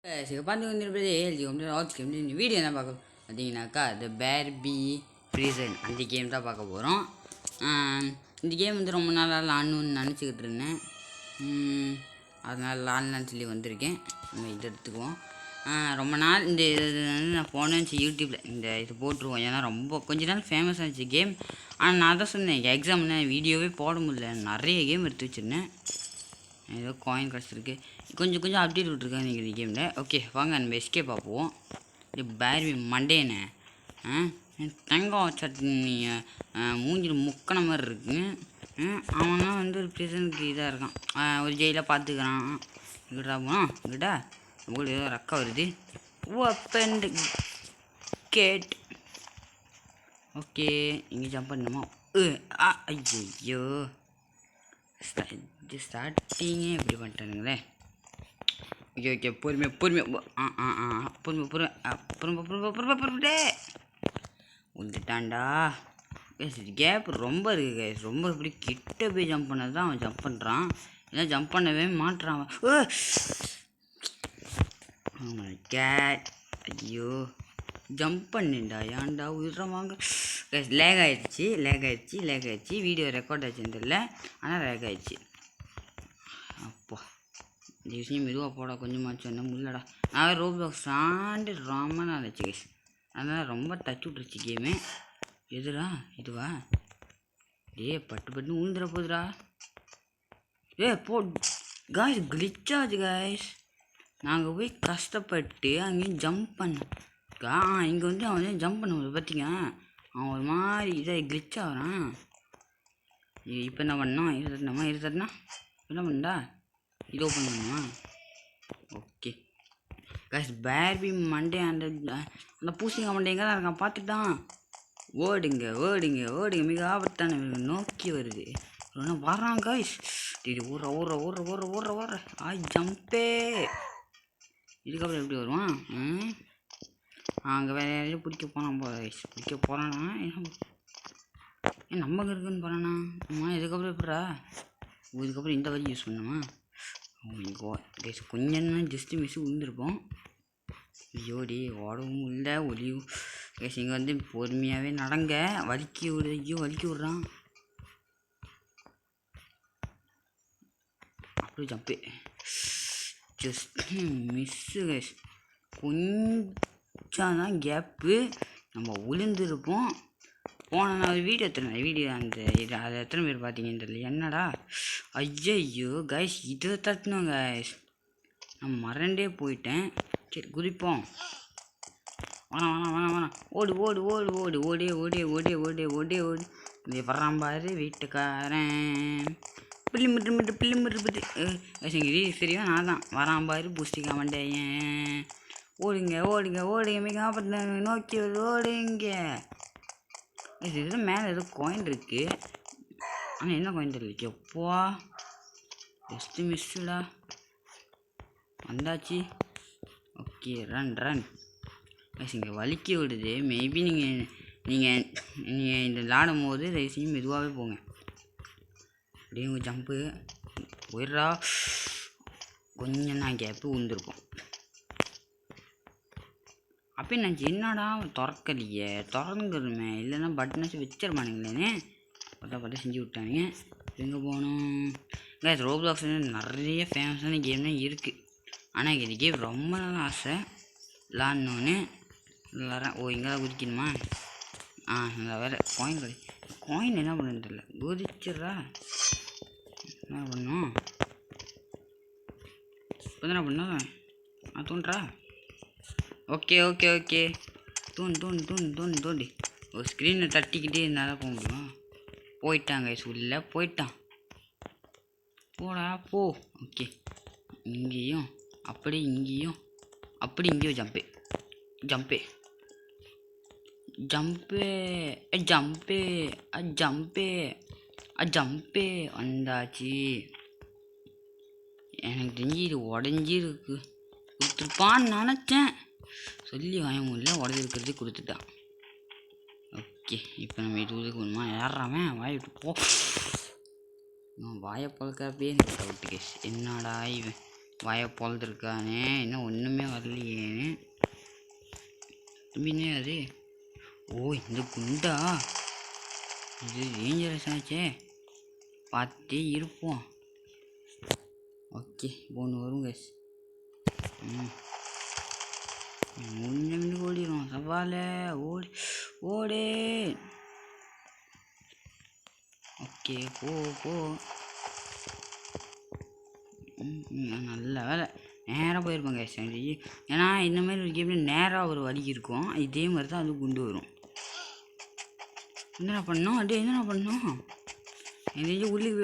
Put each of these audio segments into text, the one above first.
பார்த்து வந்துருப்பது இந்த வீடியோ என்ன பார்க்க பார்த்தீங்கன்னாக்கா த பேர்பி ப்ரிசன் அந்த கேம் தான் பார்க்க போகிறோம். இந்த கேம் வந்து ரொம்ப நாளாக விளாட்ணுன்னு நினச்சிக்கிட்டு இருந்தேன். அதனால் விளாட்லான்னு சொல்லி வந்திருக்கேன். நம்ம இதை எடுத்துக்குவோம். ரொம்ப நாள் இந்த இது வந்து நான் போனேன்னு யூடியூப்பில் இந்த இது போட்டுருவோம். ஏன்னா ரொம்ப கொஞ்ச நாள் ஃபேமஸ் ஆச்சு கேம். ஆனால் நான் தான் சொன்னேன் எக்ஸாம்னா வீடியோவே போட முடியல, நிறைய கேம் எடுத்து வச்சுருந்தேன். ஏதோ காயின் கிடச்சிருக்கு, கொஞ்சம் கொஞ்சம் அப்டேட் விட்ருக்காங்க இந்த கேமில். ஓகே வாங்க நம்ம எஸ்கேப் பார்ப்போம். இது பேர்பி மண்டேனே தேங்காய் சட்னி மூஞ்சில் முக்கின மாதிரி இருக்குங்க. அவனா வந்து ஒரு ப்ரிசனுக்கு இதாக இருக்கான், ஒரு ஜெயிலாக பார்த்துக்கிறான். இங்கிட்டா போனோம், இங்கிட்டா உங்களுக்கு ஏதோ ரக்கா வருது. Open gate. ஓகே இங்கே ஜம்ப் பண்ணணுமா? ஐயோ ஸ்டார்டிங்கே இப்படி பண்ணிட்டானுங்களே. ஓகே ஓகே பொறுமையாக பொறுமையாக வந்துட்டான்டா. கேப் ரொம்ப இருக்குது கைஸ், ரொம்ப இப்படி கிட்ட போய் ஜம்ப் பண்ணது தான் அவன் ஜம்ப் பண்ணுறான், இல்லை ஜம்ப் பண்ணவே மாட்டுறான் அவன். கேட் ஐயோ ஜம்ப் பண்ணிண்டா, ஏன்டா உயிரமாங்க. லேக் ஆயிடுச்சு. வீடியோ ரெக்கார்ட் ஆச்சுன்னு தெரியல, ஆனால் லேக் ஆயிடுச்சு. அப்போ இந்த விஷயம் மெதுவாக போட கொஞ்சமாச்சு ஒன்றும் முடியலடா. நான் ரோப்ளாக்ஸ் சாண்டு ரொம்ப நாள் ஆச்சு கைஸ், அதனால் ரொம்ப டச் விட்டுருச்சு கேமு. எதுடா இதுவா? பட்டு ஊந்துட போகுதுடா. போ காய்ஸ், கிளிச் ஆச்சு காய்ஸ். நாங்கள் போய் கஷ்டப்பட்டு அங்கேயும் ஜம்ப் பண்ணோம். இங்கே வந்து அவன் வந்து ஜம்ப் பண்ணும்போது பார்த்தீங்க அவன் ஒரு மாதிரி இதை கிளிச் ஆகிறான். இப்போ என்ன பண்ணோம்? இது தட்டினா என்ன பண்ணா? இது ஓப்பன் பண்ணுமா? ஓகே காய்ஸ், பேர்பி மண்டே அந்த பூசிங்க மண்டே எங்கே தான் இருக்கான் பார்த்துட்டான். ஓடுங்க மிக ஆபத்தான நோக்கி வருது. வர்றான் காய்ஸ். ஓடுற ஜம்பே. இதுக்கப்புறம் எப்படி வருவான்? அங்கே வேறு யாரையும் பிடிக்க போகிறானா? ஏன் நம்ம இருக்குன்னு போகிறானா? இதுக்கப்புறம் எப்படா? இதுக்கப்புறம் இந்த வழி யூஸ் பண்ணுமா? கைஸ் கொஞ்சம் ஜஸ்ட்டு மிஸ் விழுந்துருப்போம். ஐயோடி ஓடவும் இல்லை ஒலியும். கைஸ் இங்கே வந்து பொறுமையாகவே நடங்க. வலிக்கி விடுறான். அப்படியே ஜம்பு ஜஸ்ட் மிஸ்ஸு கைஸ். கொஞ்சம் தான் கேப்பு, நம்ம விழுந்துருப்போம். போன நான் வீடியோ அந்த இது அதை எத்தனை பேர் பார்த்தீங்கன்னு தெரியல. என்னடா ஐயோ கைஸ், இதை தட்டணும் கைஸ், நான் மறண்டே போயிட்டேன். சரி குதிப்போம். வேணாம் ஓடு இது வர்றான் பாரு வீட்டுக்காரன். பிள்ளை மிட்டு சரியா நான் தான் வரான் பாரு பூஸ்டிக்கா மண்டேன். ஓடுங்க மிக ஆபத்து நோக்கி ஓடுங்க. இது மேலே ஏதோ காயின் இருக்கு, ஆனால் என்ன காயின் தெரியல. எப்போ ஜஸ்ட்டு மிஸ்ஸுடா. வந்தாச்சு. ஓகே ரன் இங்கே வலிக்கி விடுது. மேபி நீங்கள் இந்த விளாடும் போது தயவுசெய்து மெதுவாகவே போங்க. அப்படியே உங்கள் ஜம்ப்பு போயிடுறா. கொஞ்சம் தான் கேப்பு விழுந்துருப்போம். அப்போ நான் என்னடா திறக்கலையே, திறந்துருமே, இல்லைன்னா பட்டனாச்சும் வச்சிருப்பானுங்களேன்னு பட்டா செஞ்சு விட்டானுங்க. எங்கே போகணும்? கைஸ் ரோப்ளாக்ஸ் நிறைய ஃபேமஸான கேம்லாம் இருக்குது, ஆனால் இது கேம் ரொம்ப நாள் ஆசை விளாட்ணுன்னு. விளாட்றேன். இங்கே தான் குதிக்கணுமா? நல்லா வேறு காயின் என்ன பண்ணுன்னு தெரியல. குதிச்சிட்றா. என்ன பண்ணும்? இப்போ என்ன பண்ணா தோன்றா? ஓகே தோண்டி ஒரு ஸ்க்ரீனை தட்டிக்கிட்டே இருந்தால் போக முடியும். போயிட்டாங்க உள்ளே போயிட்டான். போடா போ. ஓகே இங்கேயும் அப்படி இங்கேயும் ஜம்பே வந்தாச்சு. எனக்கு தெரிஞ்சு இது உடஞ்சிருக்கு கொடுத்துருப்பான்னு நினச்சேன், சொல்லி வாங்க முடியல, உடஞ்சிருக்கிறதே கொடுத்துட்டான். ஓகே இப்போ நம்ம இதுக்கு ஒன்றுமா ஏறாமல் வாய் விட்டு போ. வாயை பழக்கிறப்பே எனக்கு டவுட்டு கேஸ். என்னடா இவன் வாயை பொழுதுருக்கானே, இன்னும் ஒன்றுமே வரல. ஜாம்பினே அது. ஓ இந்த குண்டா, இது டேஞ்சரஸ் ஆச்சே, பார்த்தே இருப்போம். ஓகே இப்போ ஒன்று வரும் கைஸ். முன்ன ஓடிடும் சவால, ஓடி ஓடே. ஓகே போ போ. நல்ல வேலை நேராக போயிருப்பேன் கைஸ். ஏன்னா இந்த மாதிரி ஒரு கேமில் நேராக ஒரு வழி இருக்கும், இதே மாதிரி தான் அது குண்டு வரும். என்னடா பண்ணோம் அப்படியே, என்னடா பண்ணோம் எங்கேயும் உள்ளுக்கு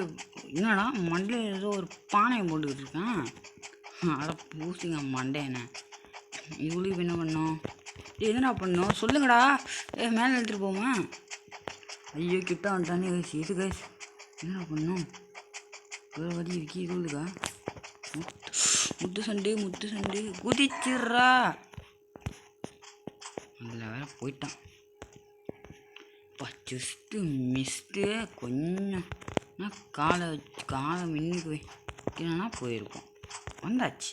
என்னடா மண்டையில் ஏதோ ஒரு பானையை போட்டுக்கிட்டு இருக்கான். அட பூசிங்க மண்டையனை. இது உள்ளுக்கு என்ன பண்ணோம், என்னடா பண்ணோம் சொல்லுங்கடா. மேலே எடுத்துகிட்டு போமா. ஐயோ கிட்ட வந்துட்டானே கைஸ். இது கைஸ் என்னடா பண்ணோம், ஒரு வழி இருக்கு இது உள்ளுக்கா. முத்து சண்டு குதிச்சிட்றா. அதில் வேற போயிட்டான். Just missed. கொஞ்சம் காலை மின்னுக்கு வைக்கணும்னா போயிருக்கோம். வந்தாச்சு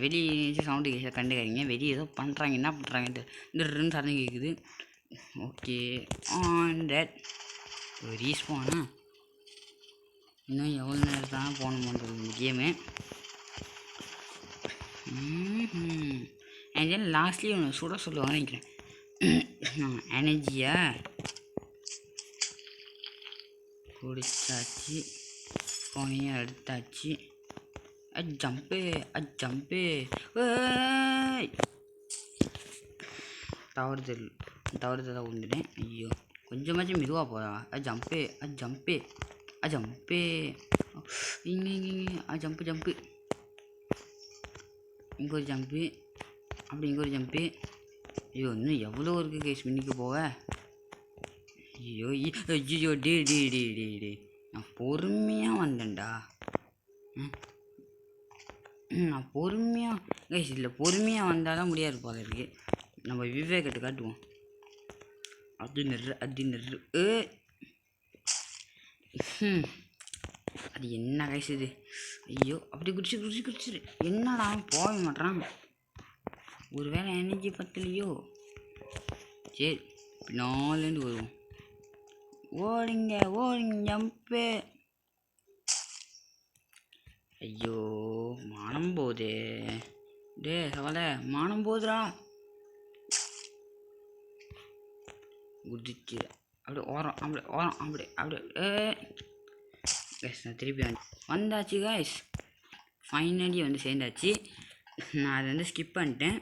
வெளியே சவுண்டு கேஸை கண்டுக்காதீங்க. வெளியே ஏதோ பண்ணுறாங்க, என்ன பண்ணுறாங்க இந்த ரெண்டு சரணம் கேட்குது. ஓகே ஆன் டேட் ரீஸ்பானா. இன்னும் எவ்வளோ நேரம் தான் போகணுமோன்றது இந்த கேமு. அண்ட் லாஸ்ட்லேயே ஒன்று சுட சொல்லுவாங்க நினைக்கிறேன். எனர்ஜியா குடிச்சாச்சு, கோனையும் எடுத்தாச்சு. ஜம்பு தவறுதலாக விழுந்துட்டேன். ஐயோ கொஞ்சமாச்சும் மெதுவாக போதா. ஜம்பு இங்கே ஜம்பு இங்கே ஒரு ஜம்பு, அப்படி இங்கே ஒரு ஜம்பு. ஐயோ இன்னும் எவ்வளோ இருக்குது கேஸ் மின்னிக்கு போக. ஐயோ ஐயோ டே நான் பொறுமையாக வந்தேன்டா. நான் பொறுமையாக கேஸ் இல்லை, பொறுமையாக வந்தால் தான் முடியாது போல இருக்குது. நம்ம விவேகத்தை காட்டுவோம். அது நெரு அது என்ன கைஸ் இது. ஐயோ அப்படி குடிச்சிரு. என்னடா போக மாட்டான். ஒரு வேளை எனர்ஜி பத்தலையோ. சரி பின்னாலேருந்து வருவோம். ஓடுங்க ஜம்பு. ஐயோ மானம் போகுது டே சவால, மானம் போகுதுடா. குதிச்சு அப்படியே ஓரம் அப்படியே கைஸ். நான் திருப்பி வந்தாச்சு கைஸ். ஃபைனலி வந்து சேர்ந்தாச்சு. நான் அதை வந்து ஸ்கிப் பண்ணிட்டேன்.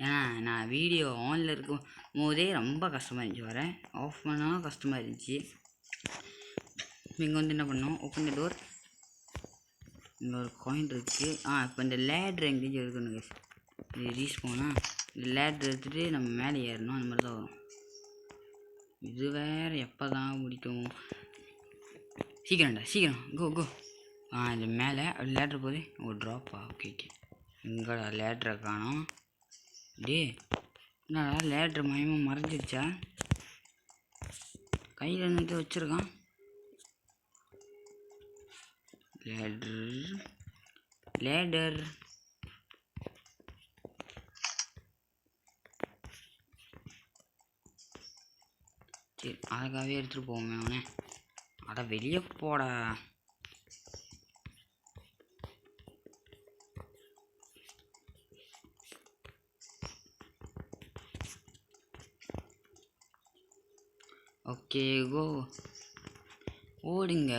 ஏன்னா நான் வீடியோ ஆனில் இருக்கும் போதே ரொம்ப கஷ்டமாக இருந்துச்சு, வரேன் ஆஃப் பண்ணால் கஷ்டமாக இருந்துச்சு. இங்கே வந்து என்ன பண்ணோம், ஓப்பன் த டோர். இங்கே ஒரு காயின் இருக்குது. இப்போ இந்த லேட்ரு எங்கேயும் எடுக்கணும் கைஸ். இது ரீச் போனால் இந்த லேட்ரு எடுத்துகிட்டு நம்ம மேலே ஏறணும். அந்த மாதிரி தான் வரும். இது வேறு எப்போ தான் முடிக்கும். சீக்கிரம் கோ. இது மேலே லேட்ரு போதே ஒரு ட்ராப்பா. ஓகே எங்கடா லேட்ரை காணோம். டே என்னடா லேட்ரு மயமாக மறைஞ்சிருச்சா. கையில் நிறுத்தி வச்சுருக்கான் லேடர். சரி அதுக்காகவே எடுத்துகிட்டு போவோமே அவனே. அட வெளியே போடா. ஓகே கோ. ஓடுங்க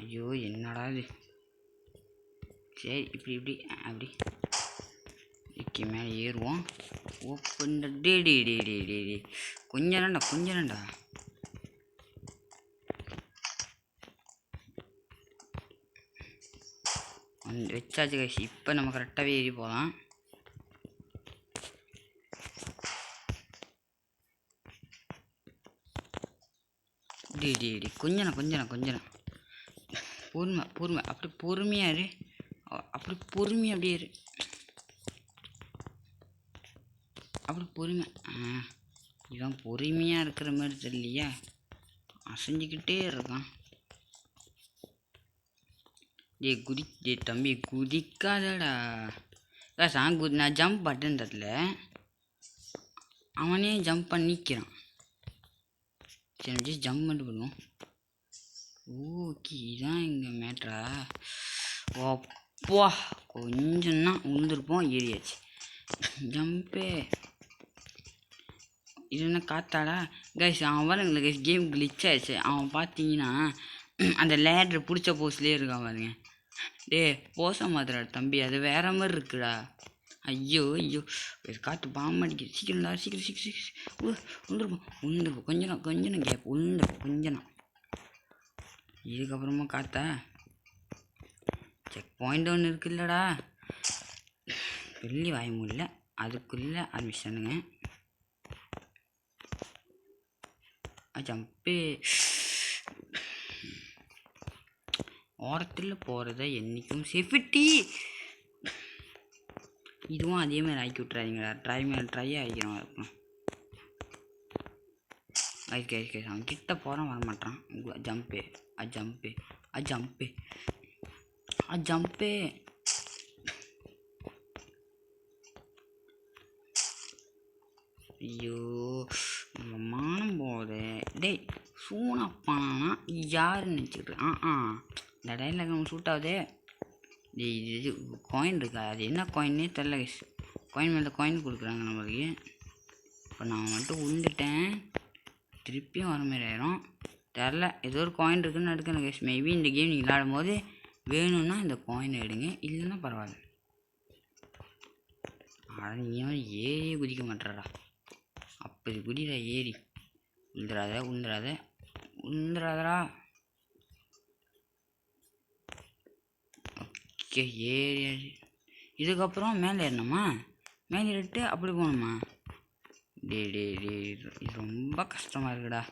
ஐயோ என்னடா இது. சரி இப்படி ஓகே மேலே ஏறுவோம். ஓப்பன் டே கொஞ்சம் நேரம்டா. வச்சாச்சு கைஸ். இப்போ நம்ம கரெக்டாகவே ஏறி போகலாம். கொஞ்சம் பொறுமை அப்படி பொறுமையாக இரு. அப்படியே இரு. அப்படி பொறுமை. இவன் பொறுமையாக இருக்கிற மாதிரி தெரியலையா, அசைஞ்சிக்கிட்டே இருக்கான். டேய் தம்பி குதிக்காதடா. நான் ஜம்ப் பட்டன் தரல, அவனே ஜம்ப் பண்ணிக்கிறான். சரி ஜம்ப் மட்டும் பண்ணுவோம். ஓகே இதான் எங்கள் மேட்ரா. அப்பா கொஞ்சம் தான் உழுந்துருப்போம், ஏறியாச்சு. ஜம்பே இது என்ன காத்தாடா கைஸ். அவன் பாருங்களேன் கைஸ், கேம் கிளிச் ஆயிடுச்சு. அவன் பார்த்தீங்கன்னா அந்த லேட்ரு பிடிச்ச போஸ்லேயே இருக்கான் பாருங்க. போச மாதிரா தம்பி, அது வேற மாதிரி இருக்குடா. ஐயோ காற்று பாம்பு அடிக்குது. சீக்கிரம்டா சீக்கிரம் உளுந்துருப்போம். கொஞ்சம் கேப் உளுந்துருப்போம் கொஞ்சம். இதுக்கப்புறமா காத்தா செக் பாயிண்ட் ஒன்று இருக்குல்லடா. சொல்லி வாய முடியல, அதுக்குள்ளே ஆரம்பிச்சானுங்க. ஜம்பே ஓரத்தில் போகிறத என்றைக்கும் சேஃப்டி. இதுவும் அதே மாதிரி ஆக்கி விட்றாதீங்கடா. ட்ரை ஆகிக்கிறோம் இருக்கும். கைஸ் அவன் கிட்ட போகிறான், வரமாட்டான். ஜம்பே ஐயோ மானம் போகுது. டேய் சூனாப்பானா யாருன்னு நினச்சிக்கிட்டு இந்த டைலாக் நம்ம சூட் ஆகுது. இது காயின் இருக்கா, அது என்ன காயின்னே தெரில கைஸ். காயின் மேலே காயின் கொடுக்குறாங்க நம்மளுக்கு. இப்போ நான் மட்டும் உழுந்துட்டேன், திருப்பியும் வர மாதிரி ஆயிரும். தெரில, ஏதோ ஒரு காயின் இருக்குன்னு எடுக்கணும் கைஸ். மேபி இந்த கேம் நீங்கள் விளையாடும் போது வேணும்னா இந்த காயினை எடுங்க, இல்லைன்னா பரவாயில்ல. ஆனால் நீயும் ஏறியே குதிக்க மாட்டேறா. அப்படி குடிடா ஏறி. உந்துராதரா. ஓகே ஏறி. இதுக்கப்புறம் மேலே ஏறணுமா? மேலே ஏறிட்டு அப்படி போகணுமா? இது ரொம்ப கஷ்டமாக இருக்குடா.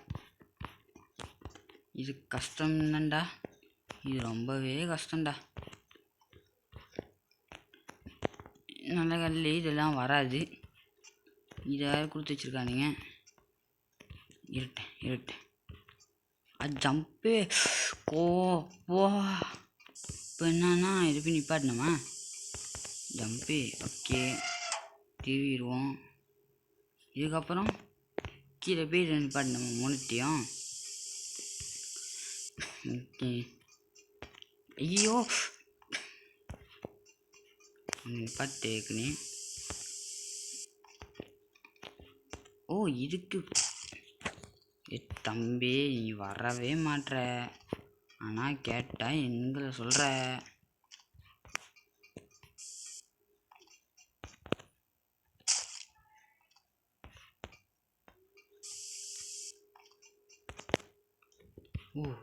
இது கஷ்டம் தான்டா, இது ரொம்பவே கஷ்டம்டா. நல்ல கல் இதெல்லாம் வராது. இதை கொடுத்து வச்சுருக்கானுங்க. இருட்டேன் ஜம்பு போ. இப்போ என்னன்னா இது போய் நிப்பாட்டணுமா? ஜம்பு ஓகே திருவிடுவோம். இதுக்கப்புறம் கீழே போய் நிப்பாட்டணுமா மூணுத்தையும்? ஓகே ஐயோ நிப்பாட்டேக்குனே. ஓ இதுக்கு தம்பி நீ வரவே மாட்ற, ஆனால் கேட்டால் எங்களை சொல்கிற.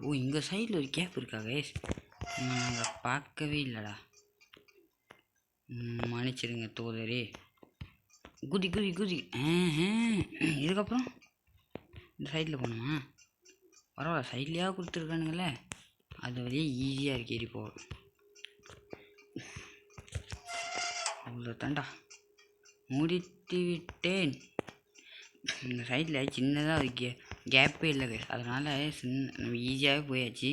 ஓ இங்கே சைடில் ஒரு கேப் இருக்கா கைஸ், நான் அதை பார்க்கவே இல்லைடா. மன்னிச்சிடுங்க தோதரே. குதி இதுக்கப்புறம் இந்த சைடில் போகணுமா? பரவாயில்ல, சைட்லேயா கொடுத்துருக்கானுங்களே, அது வழியே ஈஸியாக இருக்கு ஏறி போக. அவ்வளோ தாண்டா, முடித்து விட்டேன். இந்த சைடில் சின்னதாக ஒரு கேப்பே இல்லை, அதனால் நம்ம ஈஸியாகவே போயாச்சு.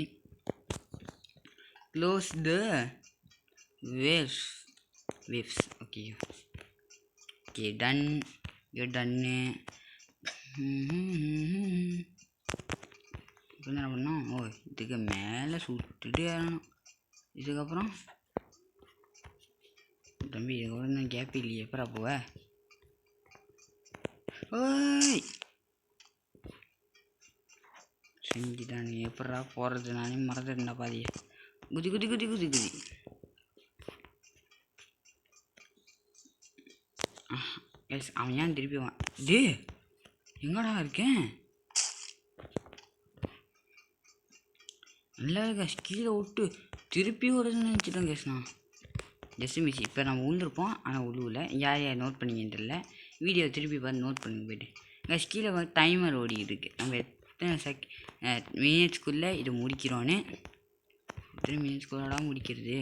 Close the waves. Okay done. டன்னு. இப்போ என்ன பண்ணோம்? இதுக்கு மேலே சுட்டுட்டு ஏறணும். இதுக்கப்புறம் தம்பி இதுக்கப்புறம் தான் கேப் இல்லையே, எப்பரா போவ? ஓய் செஞ்சுட்டானு எப்படா போகிறது? நானே மறந்துட்டேன்டா பாதி. குதி. எஸ் அவன் ஏன் திருப்பி எங்கடா இருக்கேன்? நல்லா கேஸ் கீழே விட்டு திருப்பி ஓடுதுன்னு நினச்சிட்டேன் கேஸ். நான் ஜஸ்ட் மிஸ். இப்போ நம்ம உழுந்துருப்போம், ஆனால் உழுவில். யார் நோட் பண்ணிங்கன்னு தெரியல. வீடியோ திருப்பி பார்த்து நோட் பண்ணுங்க போய்ட்டு. கேஸ் கீழே வந்து டைமர் ஓடிக்கிட்டு இருக்கு. நம்ம எத்தனை மினிட்ஸ்க்குள்ளே இதை முடிக்கிறோன்னு. எத்தனை மினிட்ஸ்க்குள்ளடா முடிக்கிறது?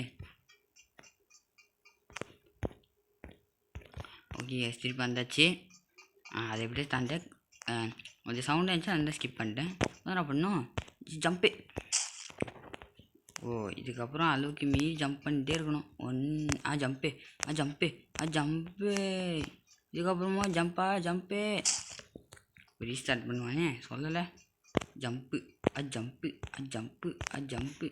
ஓகே கேஸ் திருப்பி வந்தாச்சு. அதை எப்படியே தாண்ட கொஞ்சம் சவுண்ட் ஆச்சு, அந்த ஸ்கிப் பண்ணிட்டேன். என்ன பண்ணும்? ஜம்பு. ஓ இதுக்கப்புறம் அளவுக்கு மீறி ஜம்ப் பண்ணிகிட்டே இருக்கணும். ஜம்ப்பு ஜம்ப்பு இதுக்கப்புறமா ஜம்ப்பு ரீஸ்டார்ட் பண்ணுவானே சொல்லலை. Jump jump jump jump